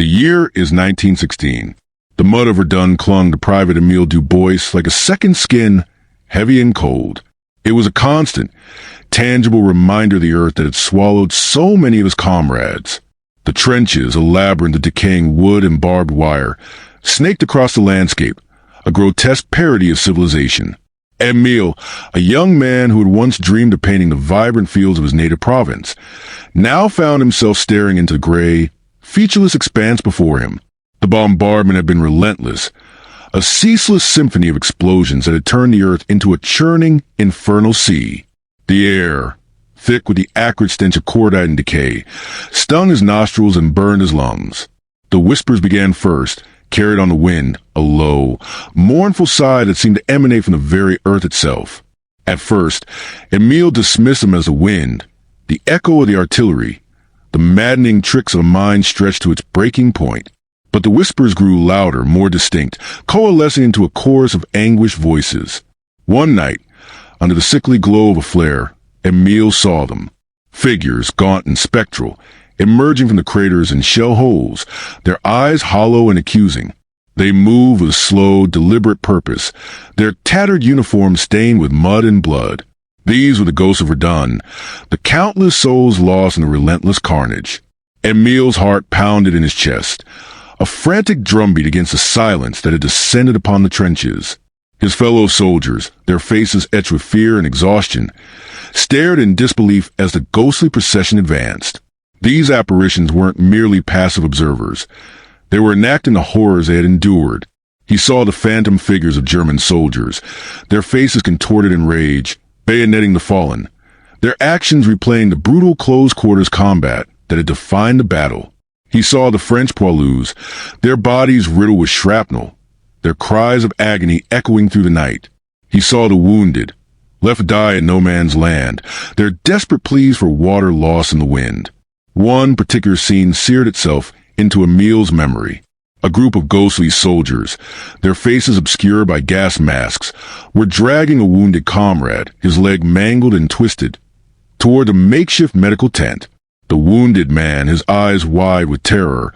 The year is 1916. The mud of Verdun clung to Private Emile Dubois like a second skin, heavy and cold. It was a constant, tangible reminder of the earth that had swallowed so many of his comrades. The trenches, a labyrinth of decaying wood and barbed wire, snaked across the landscape, a grotesque parody of civilization. Emile, a young man who had once dreamed of painting the vibrant fields of his native province, now found himself staring into the gray, featureless expanse before him. The bombardment had been relentless, a ceaseless symphony of explosions that had turned the earth into a churning, infernal sea. The air, thick with the acrid stench of cordite and decay, stung his nostrils and burned his lungs. The whispers began first, carried on the wind, a low, mournful sigh that seemed to emanate from the very earth itself. At first, Emile dismissed them as the wind, the echo of the artillery, the maddening tricks of a mind stretched to its breaking point. But the whispers grew louder, more distinct, coalescing into a chorus of anguished voices. One night, under the sickly glow of a flare, Emile saw them. Figures, gaunt and spectral, emerging from the craters and shell holes, their eyes hollow and accusing. They moved with slow, deliberate purpose, their tattered uniforms stained with mud and blood. These were the ghosts of Verdun, the countless souls lost in the relentless carnage. Emile's heart pounded in his chest, a frantic drumbeat against the silence that had descended upon the trenches. His fellow soldiers, their faces etched with fear and exhaustion, stared in disbelief as the ghostly procession advanced. These apparitions weren't merely passive observers. They were enacting the horrors they had endured. He saw the phantom figures of German soldiers, their faces contorted in rage, bayoneting the fallen, their actions replaying the brutal close-quarters combat that had defined the battle. He saw the French poilus, their bodies riddled with shrapnel, their cries of agony echoing through the night. He saw the wounded, left to die in no man's land, their desperate pleas for water lost in the wind. One particular scene seared itself into Emile's memory. A group of ghostly soldiers, their faces obscured by gas masks, were dragging a wounded comrade, his leg mangled and twisted, toward a makeshift medical tent. The wounded man, his eyes wide with terror,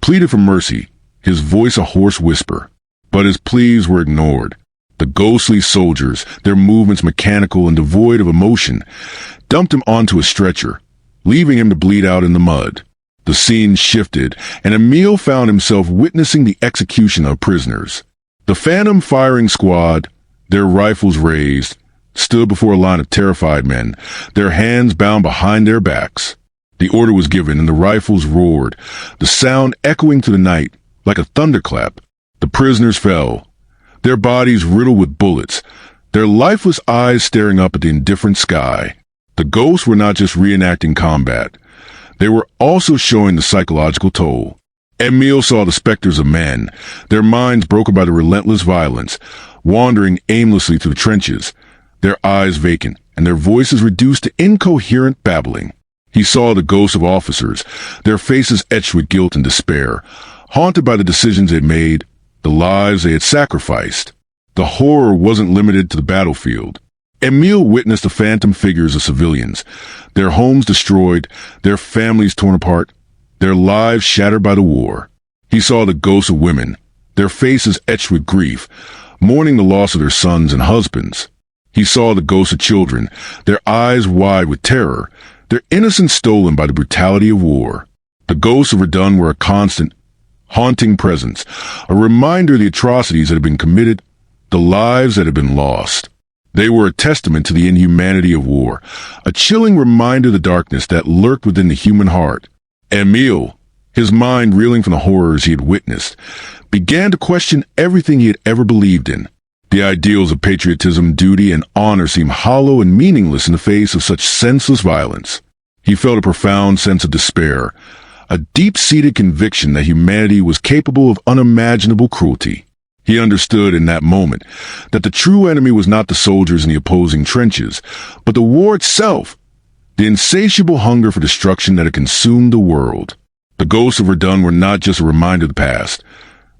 pleaded for mercy, his voice a hoarse whisper. But his pleas were ignored. The ghostly soldiers, their movements mechanical and devoid of emotion, dumped him onto a stretcher, leaving him to bleed out in the mud. The scene shifted, and Emile found himself witnessing the execution of prisoners. The phantom firing squad, their rifles raised, stood before a line of terrified men, their hands bound behind their backs. The order was given, and the rifles roared, the sound echoing through the night like a thunderclap. The prisoners fell, their bodies riddled with bullets, their lifeless eyes staring up at the indifferent sky. The ghosts were not just reenacting combat. They were also showing the psychological toll. Emile saw the specters of men, their minds broken by the relentless violence, wandering aimlessly through the trenches, their eyes vacant and their voices reduced to incoherent babbling. He saw the ghosts of officers, their faces etched with guilt and despair, haunted by the decisions they'd made, the lives they had sacrificed. The horror wasn't limited to the battlefield. Emile witnessed the phantom figures of civilians, their homes destroyed, their families torn apart, their lives shattered by the war. He saw the ghosts of women, their faces etched with grief, mourning the loss of their sons and husbands. He saw the ghosts of children, their eyes wide with terror, their innocence stolen by the brutality of war. The ghosts of Verdun were a constant, haunting presence, a reminder of the atrocities that had been committed, the lives that had been lost. They were a testament to the inhumanity of war, a chilling reminder of the darkness that lurked within the human heart. Emile, his mind reeling from the horrors he had witnessed, began to question everything he had ever believed in. The ideals of patriotism, duty, and honor seemed hollow and meaningless in the face of such senseless violence. He felt a profound sense of despair, a deep-seated conviction that humanity was capable of unimaginable cruelty. He understood in that moment that the true enemy was not the soldiers in the opposing trenches, but the war itself, the insatiable hunger for destruction that had consumed the world. The ghosts of Verdun were not just a reminder of the past.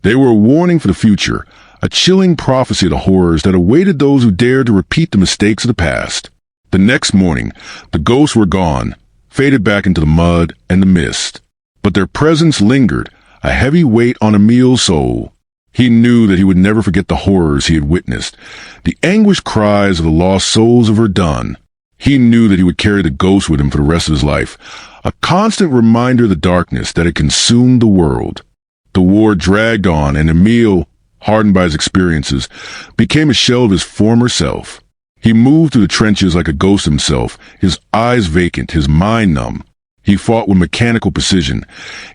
They were a warning for the future, a chilling prophecy of the horrors that awaited those who dared to repeat the mistakes of the past. The next morning, the ghosts were gone, faded back into the mud and the mist. But their presence lingered, a heavy weight on Emile's soul. He knew that he would never forget the horrors he had witnessed, the anguished cries of the lost souls of Verdun. He knew that he would carry the ghost with him for the rest of his life, a constant reminder of the darkness that had consumed the world. The war dragged on, and Emile, hardened by his experiences, became a shell of his former self. He moved through the trenches like a ghost himself, his eyes vacant, his mind numb. He fought with mechanical precision,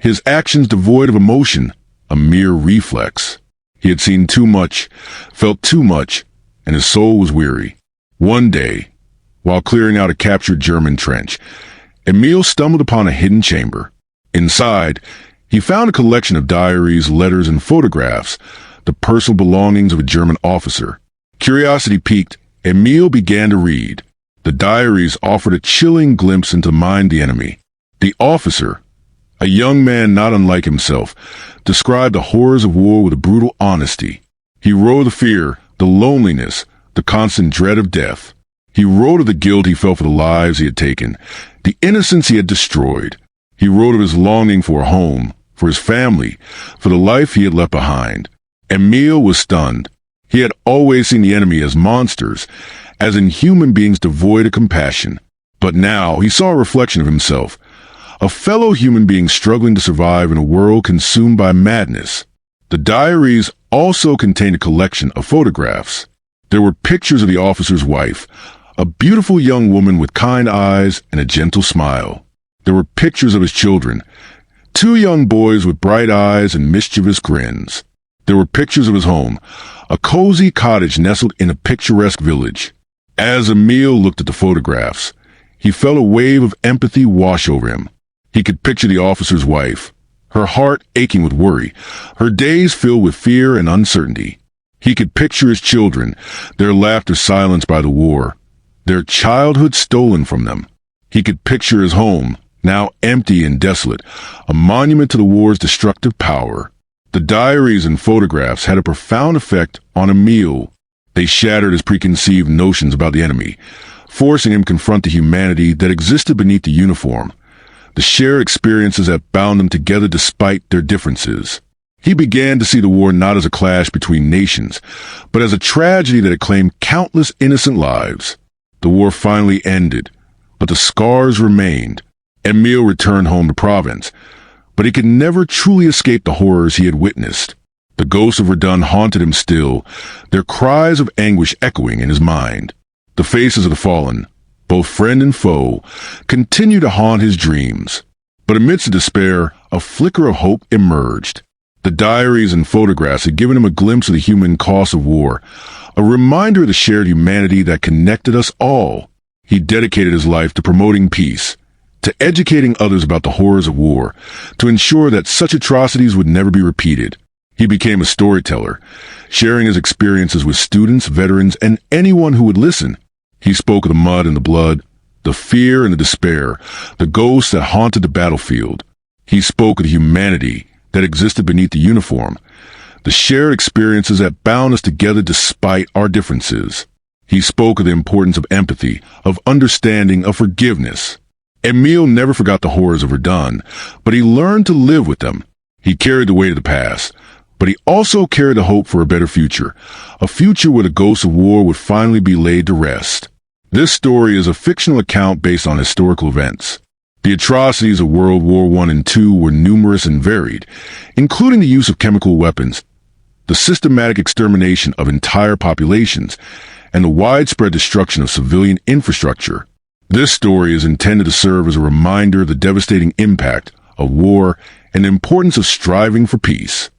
his actions devoid of emotion, a mere reflex. He had seen too much, felt too much, and his soul was weary. One day, while clearing out a captured German trench, Emile stumbled upon a hidden chamber. Inside, he found a collection of diaries, letters, and photographs, the personal belongings of a German officer. Curiosity piqued, Emile began to read. The diaries offered a chilling glimpse into the mind of the enemy. The officer, a young man not unlike himself, described the horrors of war with a brutal honesty. He wrote of the fear, the loneliness, the constant dread of death. He wrote of the guilt he felt for the lives he had taken, the innocence he had destroyed. He wrote of his longing for a home, for his family, for the life he had left behind. Emile was stunned. He had always seen the enemy as monsters, as inhuman beings devoid of compassion. But now he saw a reflection of himself, a fellow human being struggling to survive in a world consumed by madness. The diaries also contained a collection of photographs. There were pictures of the officer's wife, a beautiful young woman with kind eyes and a gentle smile. There were pictures of his children, two young boys with bright eyes and mischievous grins. There were pictures of his home, a cozy cottage nestled in a picturesque village. As Emile looked at the photographs, he felt a wave of empathy wash over him. He could picture the officer's wife, her heart aching with worry, her days filled with fear and uncertainty. He could picture his children, their laughter silenced by the war, their childhood stolen from them. He could picture his home, now empty and desolate, a monument to the war's destructive power. The diaries and photographs had a profound effect on Emile. They shattered his preconceived notions about the enemy, forcing him to confront the humanity that existed beneath the uniform, the shared experiences that bound them together despite their differences. He began to see the war not as a clash between nations, but as a tragedy that had claimed countless innocent lives. The war finally ended, but the scars remained. Emile returned home to Provence, but he could never truly escape the horrors he had witnessed. The ghosts of Verdun haunted him still, their cries of anguish echoing in his mind. The faces of the fallen, both friend and foe, continued to haunt his dreams. But amidst the despair, a flicker of hope emerged. The diaries and photographs had given him a glimpse of the human cost of war, a reminder of the shared humanity that connected us all. He dedicated his life to promoting peace, to educating others about the horrors of war, to ensure that such atrocities would never be repeated. He became a storyteller, sharing his experiences with students, veterans, and anyone who would listen. He spoke of the mud and the blood, the fear and the despair, the ghosts that haunted the battlefield. He spoke of the humanity that existed beneath the uniform, the shared experiences that bound us together despite our differences. He spoke of the importance of empathy, of understanding, of forgiveness. Emile never forgot the horrors of Verdun, but he learned to live with them. He carried the weight of the past, but he also carried the hope for a better future, a future where the ghosts of war would finally be laid to rest. This story is a fictional account based on historical events. The atrocities of World War I and II were numerous and varied, including the use of chemical weapons, the systematic extermination of entire populations, and the widespread destruction of civilian infrastructure. This story is intended to serve as a reminder of the devastating impact of war and the importance of striving for peace.